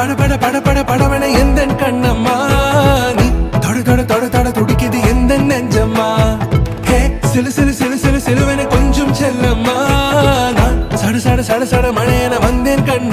பட பட பட பட படவன எந்த கண்ணம்மா நீ தொட தொட தொட தொட துடிக்குது எந்த நெஞ்சம்மா ஹே சிலு சிலு சிலு சிலு சிலுவன கொஞ்சம் செல்லம்மா நான் சட சட சட சட மழையன வந்தேன் கண்ணம்மா